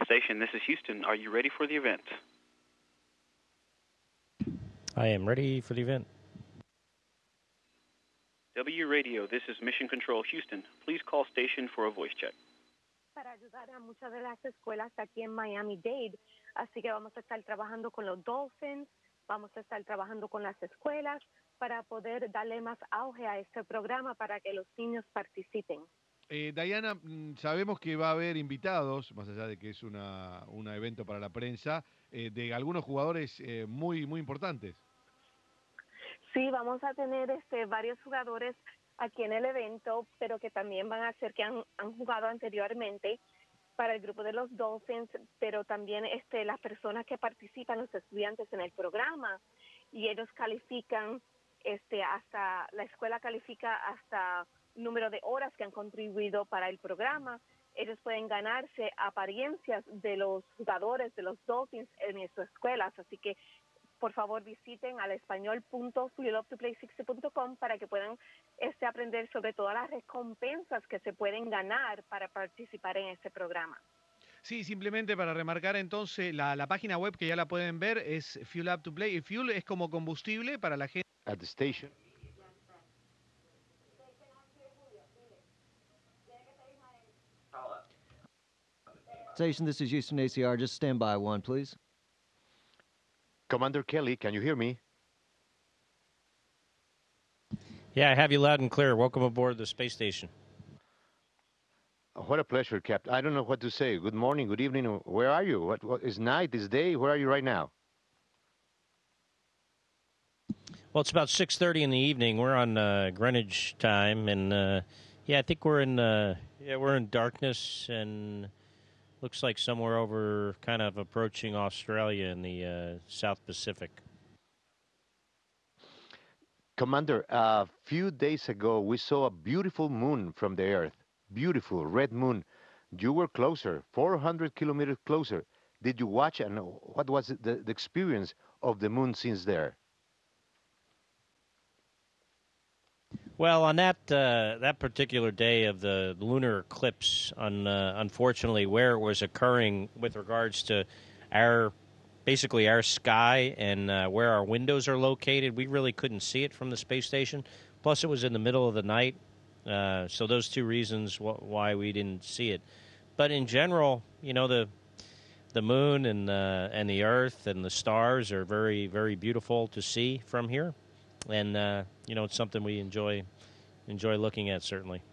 station, this is Houston. Are you ready for the event? I am ready for the event. W Radio, this is Mission Control Houston. Please call station for a voice check. Para ayudar a muchas de las escuelas aquí en Miami-Dade, así que vamos a estar trabajando con los Dolphins, vamos a estar trabajando con las escuelas para poder darle más auge a este programa para que los niños participen. Diana, sabemos que va a haber invitados, más allá de que es un evento para la prensa, de algunos jugadores muy importantes. Sí, vamos a tener varios jugadores aquí en el evento, pero que también van a ser que han jugado anteriormente para el grupo de los Dolphins, pero también las personas que participan, los estudiantes en el programa, y ellos califican la escuela califica hasta número de horas que han contribuido para el programa. Ellos pueden ganarse apariencias de los jugadores de los Dolphins en sus escuelas, así que por favor visiten al español.fueluptoplay60.com para que puedan aprender sobre todas las recompensas que se pueden ganar para participar en este programa. Sí, simplemente para remarcar entonces, la página web que ya la pueden ver es Fuel Up to Play. Y Fuel es como combustible para la gente. At the station. Station, this is Houston ACR. Just stand by one, please. Commander Kelly, can you hear me? Yeah, I have you loud and clear. Welcome aboard the space station. What a pleasure, Captain. I don't know what to say. Good morning, good evening. Where are you? What is night, is day? Where are you right now? Well, it's about 6:30 in the evening. We're on Greenwich time, and I think we're in darkness, and looks like somewhere over kind of approaching Australia in the South Pacific. Commander, a few days ago, we saw a beautiful moon from the Earth. Beautiful, red moon. You were closer, 400 kilometers closer. Did you watch, and what was the experience of the moon since there? Well, on that particular day of the lunar eclipse, unfortunately, where it was occurring with regards to our sky and where our windows are located, we really couldn't see it from the space station. Plus, it was in the middle of the night, so those two reasons why we didn't see it. But in general, the moon and the Earth and the stars are very, very beautiful to see from here. And, it's something we enjoy looking at, certainly.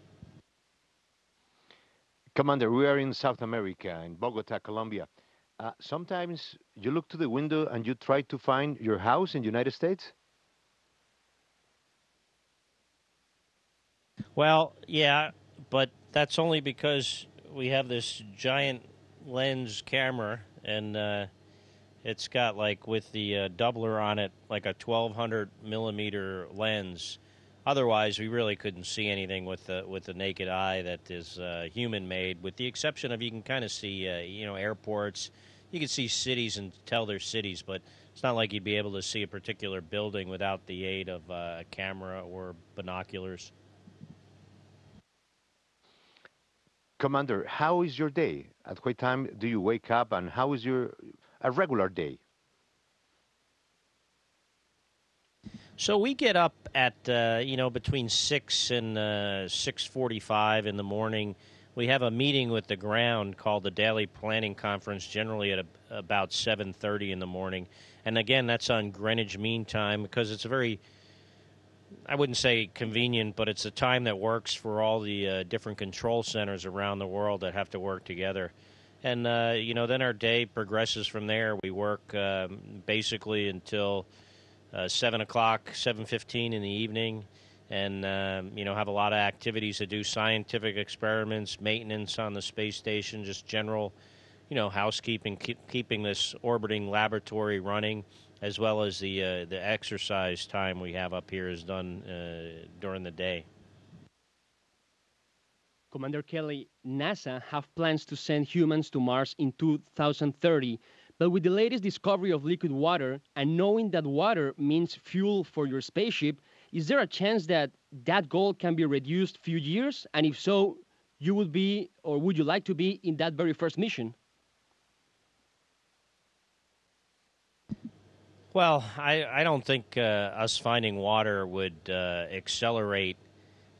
Commander, we are in South America, in Bogota, Colombia. Sometimes you look to the window and you try to find your house in the United States? Well, yeah, but that's only because we have this giant lens camera, and it's got, with the doubler on it, like a 1,200 millimeter lens. Otherwise, we really couldn't see anything with the naked eye that is human-made, with the exception of you can kind of see, airports. You can see cities and tell they're cities, but it's not like you'd be able to see a particular building without the aid of a camera or binoculars. Commander, how is your day? At what time do you wake up, and how is a regular day? So we get up at, between 6 and 6:45 in the morning. We have a meeting with the ground called the Daily Planning Conference, generally at about 7:30 in the morning. And again, that's on Greenwich Mean Time because it's a very, I wouldn't say convenient, but it's a time that works for all the different control centers around the world that have to work together. And, then our day progresses from there. We work basically until 7 o'clock, 7:15 in the evening, and, have a lot of activities to do, scientific experiments, maintenance on the space station, just general, housekeeping, keeping this orbiting laboratory running, as well as the exercise time we have up here is done during the day. Commander Kelly, NASA have plans to send humans to Mars in 2030, but with the latest discovery of liquid water and knowing that water means fuel for your spaceship, is there a chance that that goal can be reduced few years? And if so, you would be, or would you like to be in that very first mission? Well, I don't think us finding water would accelerate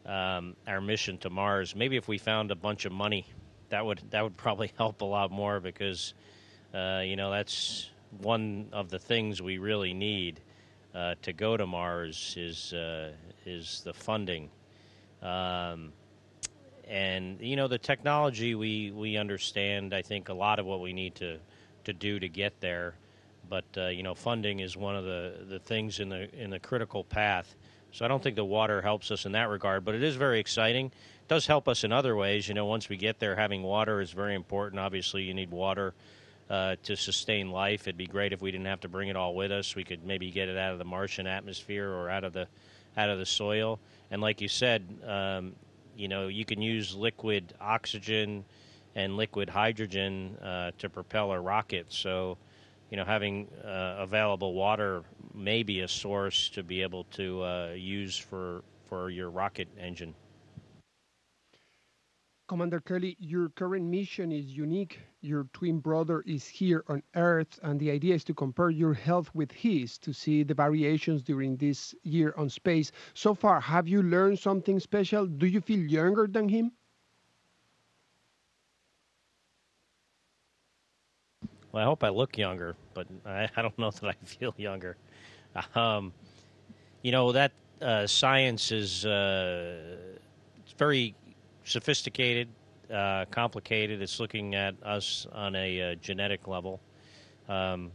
our mission to Mars. Maybe if we found a bunch of money, that would probably help a lot more because that's one of the things we really need to go to Mars is the funding. And the technology we understand. I think a lot of what we need to do to get there, but funding is one of the things in the critical path. So I don't think the water helps us in that regard, but it is very exciting. It does help us in other ways. Once we get there, having water is very important. Obviously, you need water to sustain life. It'd be great if we didn't have to bring it all with us. We could maybe get it out of the Martian atmosphere or out of the soil. And like you said, you can use liquid oxygen and liquid hydrogen to propel a rocket. So, having available water may be a source to be able to use for your rocket engine. Commander Kelly, your current mission is unique. Your twin brother is here on Earth, and the idea is to compare your health with his to see the variations during this year on space. So far, have you learned something special? Do you feel younger than him? Well, I hope I look younger, but I don't know that I feel younger. That science is it's very sophisticated, complicated. It's looking at us on a genetic level. And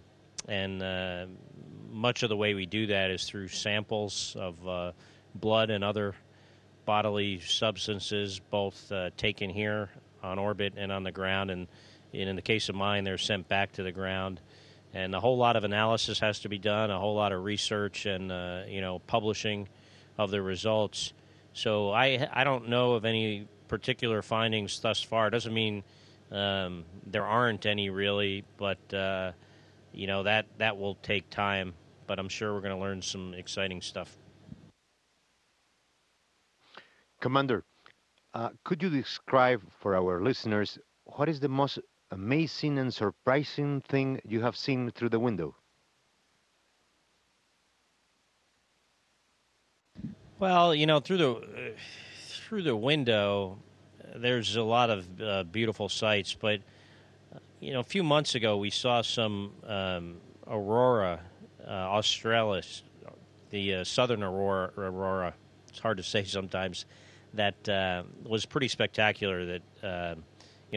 much of the way we do that is through samples of blood and other bodily substances, both taken here on orbit and on the ground. And in the case of mine, they're sent back to the ground. And a whole lot of analysis has to be done, a whole lot of research and, publishing of the results. So I don't know of any particular findings thus far. It doesn't mean there aren't any really, but, that will take time. But I'm sure we're going to learn some exciting stuff. Commander, could you describe for our listeners what is the most amazing and surprising thing you have seen through the window? Well, through the window, there's a lot of beautiful sights. But a few months ago, we saw some Aurora australis, the southern Aurora. It's hard to say sometimes. That was pretty spectacular. That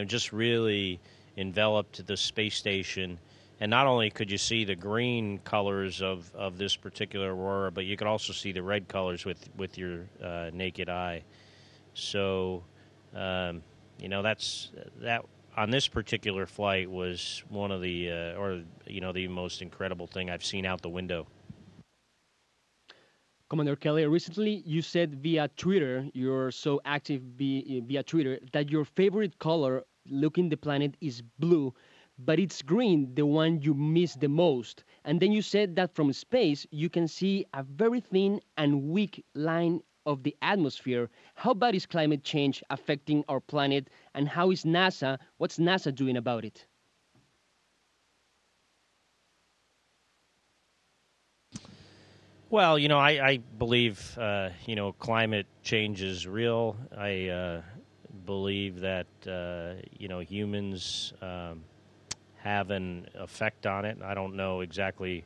just really enveloped the space station. And not only could you see the green colors of this particular aurora, but you could also see the red colors with your naked eye. So, that on this particular flight was one of the the most incredible thing I've seen out the window. Commander Kelly, recently you said via Twitter, you're so active via Twitter, that your favorite color looking the planet is blue, but it's green, the one you miss the most. And then you said that from space, you can see a very thin and weak line of the atmosphere. How bad is climate change affecting our planet, and what's NASA doing about it? Well, I believe, climate change is real. I believe that, humans have an effect on it. I don't know exactly,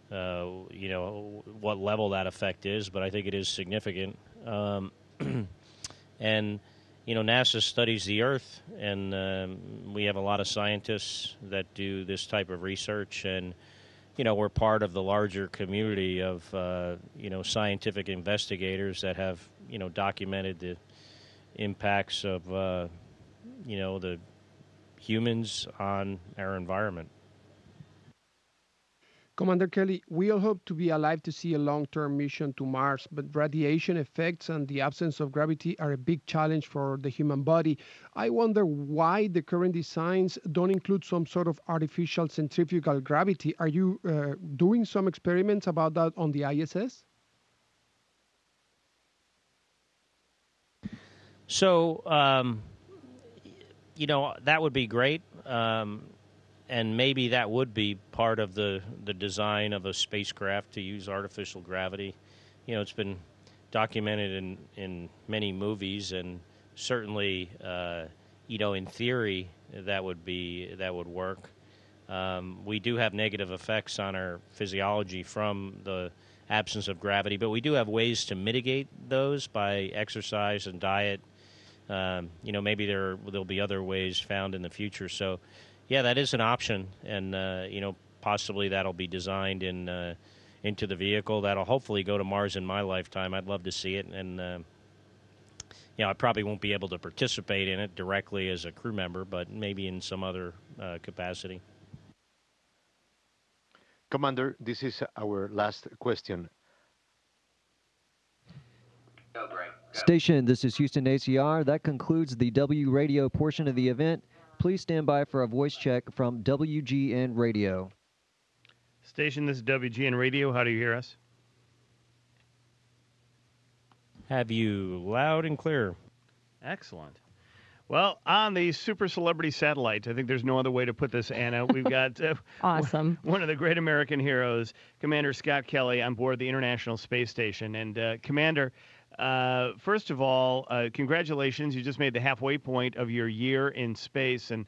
what level that effect is, but I think it is significant. And, NASA studies the Earth, and we have a lot of scientists that do this type of research, and we're part of the larger community of, scientific investigators that have, documented the impacts of, the humans on our environment. Commander Kelly, we all hope to be alive to see a long-term mission to Mars, but radiation effects and the absence of gravity are a big challenge for the human body. I wonder why the current designs don't include some sort of artificial centrifugal gravity. Are you doing some experiments about that on the ISS? So, that would be great. and maybe that would be part of the design of a spacecraft to use artificial gravity. It's been documented in many movies, and certainly, in theory, that would work. We do have negative effects on our physiology from the absence of gravity, but we do have ways to mitigate those by exercise and diet. Maybe there'll be other ways found in the future. So, yeah, that is an option, and possibly that'll be designed into the vehicle. That'll hopefully go to Mars in my lifetime. I'd love to see it, and I probably won't be able to participate in it directly as a crew member, but maybe in some other capacity. Commander, this is our last question. Station, this is Houston ACR. That concludes the W Radio portion of the event. Please stand by for a voice check from WGN Radio. Station, this is WGN Radio. How do you hear us? Have you loud and clear. Excellent. Well, on the super celebrity satellite, I think there's no other way to put this, Anna. We've got awesome. One of the great American heroes, Commander Scott Kelly, on board the International Space Station. And Commander, first of all, congratulations. You just made the halfway point of your year in space. And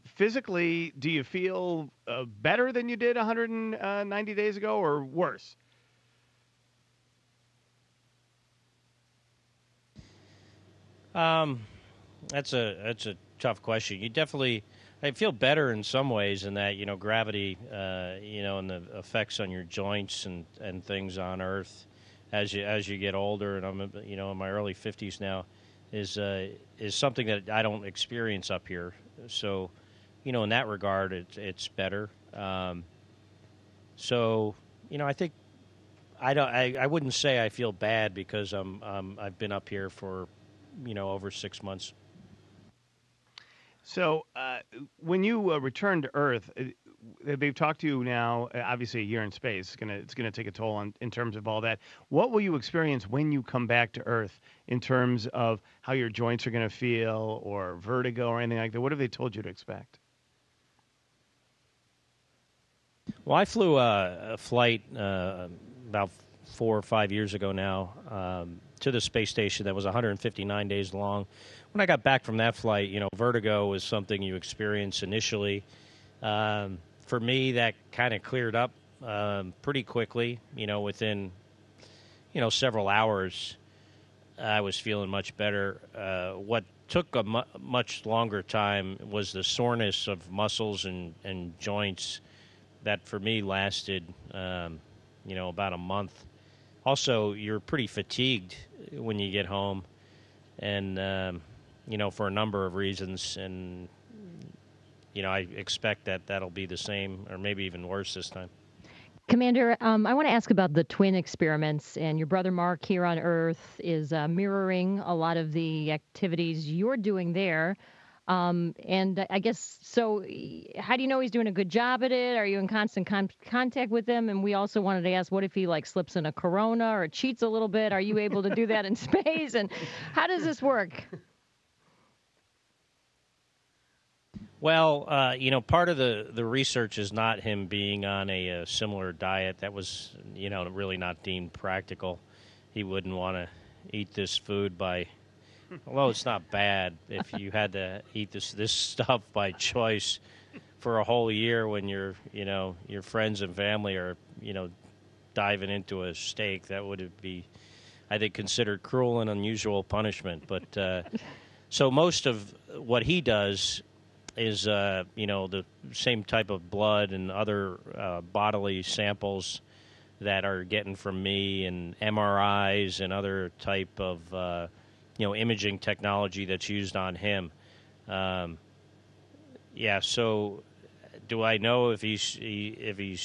physically, do you feel better than you did 190 days ago, or worse? That's a tough question. I feel better in some ways in that, gravity, and the effects on your joints and things on Earth as you get older, and I'm, in my early 50s now, is something that I don't experience up here. So, in that regard, it's better. So, I think I wouldn't say I feel bad because I've been up here for, over 6 months. So when you return to Earth, they've talked to you now, obviously a year in space. It's gonna take a toll in terms of all that. What will you experience when you come back to Earth in terms of how your joints are going to feel, or vertigo or anything like that? What have they told you to expect? Well, I flew a flight about 4 or 5 years ago now to the space station that was 159 days long. When I got back from that flight, vertigo was something you experience initially. For me, that kind of cleared up pretty quickly. Within, several hours, I was feeling much better. What took a much longer time was the soreness of muscles and joints that, for me, lasted, about a month. Also, you're pretty fatigued when you get home, and for a number of reasons, and I expect that'll be the same or maybe even worse this time. Commander, I want to ask about the twin experiments, and your brother Mark here on Earth is mirroring a lot of the activities you're doing there. And I guess, so how do you know he's doing a good job at it? Are you in constant contact with him? And we also wanted to ask, what if he slips in a Corona or cheats a little bit? Are you able to do that in space? And how does this work? Well, part of the research is not him being on a similar diet. That was, really not deemed practical. He wouldn't want to eat this food although it's not bad if you had to eat this stuff by choice for a whole year when your friends and family are, diving into a steak. That would be, I think, considered cruel and unusual punishment. But so most of what he does is, the same type of blood and other bodily samples that are getting from me, and MRIs and other type of, imaging technology that's used on him. So do I know if he's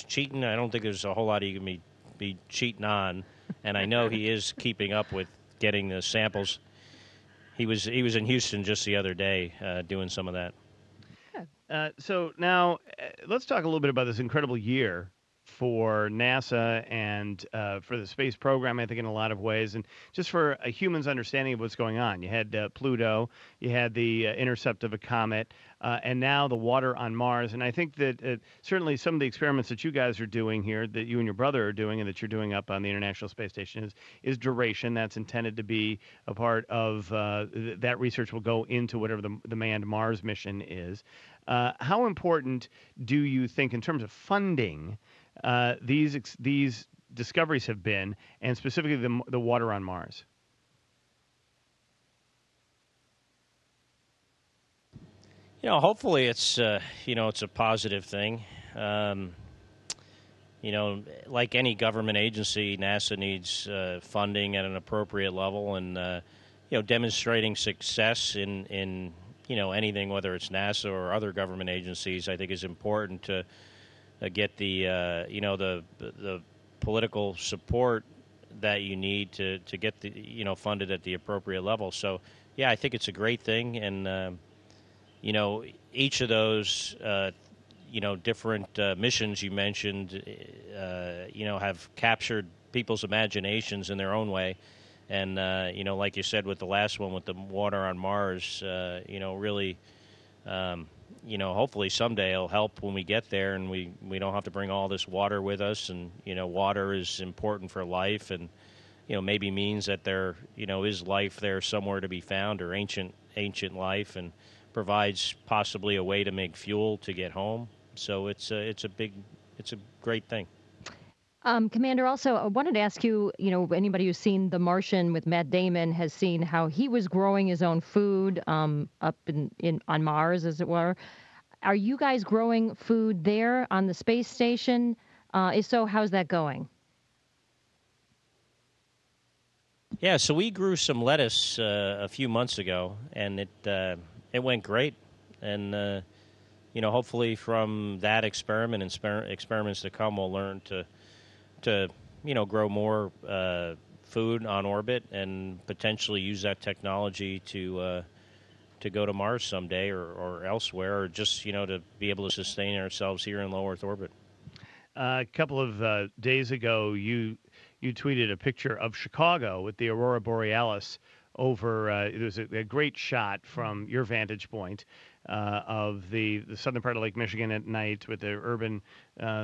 cheating? I don't think there's a whole lot he can be cheating on, and I know he is keeping up with getting the samples. He was in Houston just the other day doing some of that. So now let's talk a little bit about this incredible year for NASA and for the space program, I think, in a lot of ways, and just for a human's understanding of what's going on. You had Pluto, you had the intercept of a comet, and now the water on Mars. And I think that certainly some of the experiments that you guys are doing here, that you and your brother are doing, and that you're doing up on the International Space Station, is duration. That's intended to be a part of that research will go into whatever the manned Mars mission is. How important do you think, in terms of funding, these discoveries have been, and specifically the water on Mars? Hopefully it's it's a positive thing. Like any government agency, NASA needs funding at an appropriate level, and demonstrating success in anything, whether it's NASA or other government agencies, I think is important to get the the political support that you need to get the funded at the appropriate level. So yeah, I think it's a great thing, and each of those different missions you mentioned have captured people's imaginations in their own way, and like you said with the last one with the water on Mars, really. Hopefully someday it'll help when we get there, and we don't have to bring all this water with us. And water is important for life, and maybe means that there is life there somewhere to be found, or ancient life, and provides possibly a way to make fuel to get home. So it's a great thing. Commander, also, I wanted to ask you, anybody who's seen The Martian with Matt Damon has seen how he was growing his own food up on Mars, as it were. Are you guys growing food there on the space station? If so, how's that going? Yeah, so we grew some lettuce a few months ago, and it went great. And, hopefully from that experiment and experiments to come, we'll learn to grow more food on orbit and potentially use that technology to go to Mars someday or elsewhere, or just to be able to sustain ourselves here in low Earth orbit. A couple of days ago, you tweeted a picture of Chicago with the Aurora Borealis over. It was a great shot from your vantage point of the southern part of Lake Michigan at night, with the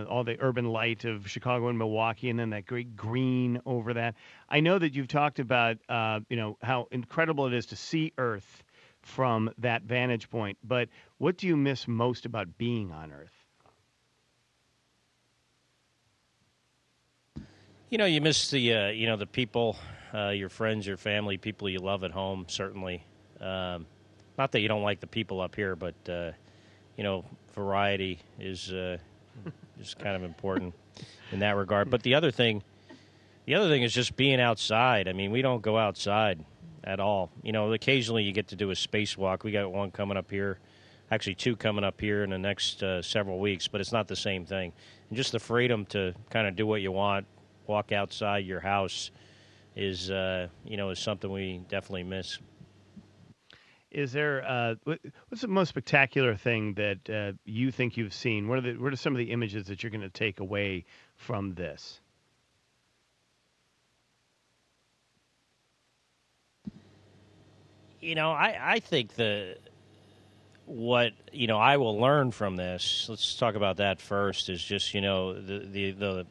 all the urban light of Chicago and Milwaukee, and then that great green over that. I know that you've talked about how incredible it is to see Earth from that vantage point, but what do you miss most about being on Earth? You miss the people, your friends, your family, people you love at home, certainly. Not that you don't like the people up here, but, variety is kind of important in that regard. But the other thing is just being outside. I mean, we don't go outside at all. Occasionally you get to do a spacewalk. We got one coming up here, actually two coming up here in the next several weeks, but it's not the same thing. And just the freedom to kind of do what you want, walk outside your house is something we definitely miss. Is there what's the most spectacular thing that you think you've seen? What are some of the images that you're going to take away from this? I think what I will learn from this. Let's talk about that first. Is just the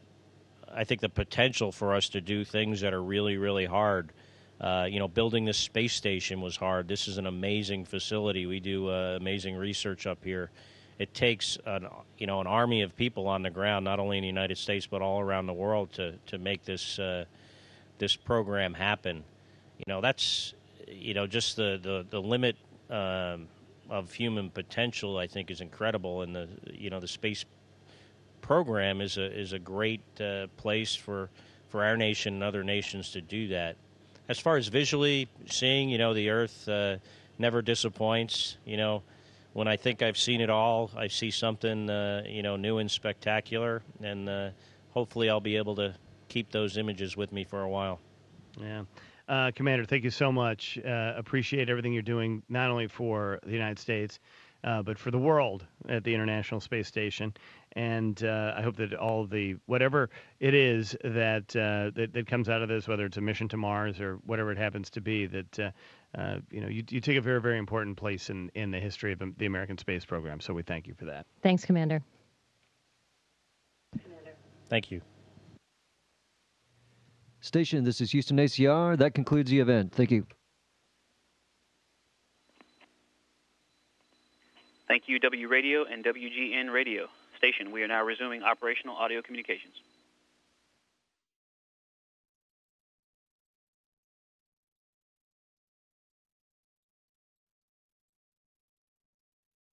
I think the potential for us to do things that are really, really hard. Building this space station was hard. This is an amazing facility. We do amazing research up here. It takes an army of people on the ground, not only in the United States but all around the world, to make this program happen. That's just the limit of human potential, I think, is incredible, and the space program is a great place for our nation and other nations to do that. As far as visually seeing, the Earth never disappoints. When I think I've seen it all, I see something, new and spectacular, and hopefully I'll be able to keep those images with me for a while. Yeah. Commander, thank you so much. Appreciate everything you're doing, not only for the United States, but for the world at the International Space Station. And I hope that all the whatever it is that comes out of this, whether it's a mission to Mars or whatever it happens to be, that you take a very, very important place in the history of the American space program. So we thank you for that. Thanks, Commander. Thank you. Station, this is Houston ACR. That concludes the event. Thank you. Thank you, W Radio and WGN Radio. Station, we are now resuming operational audio communications.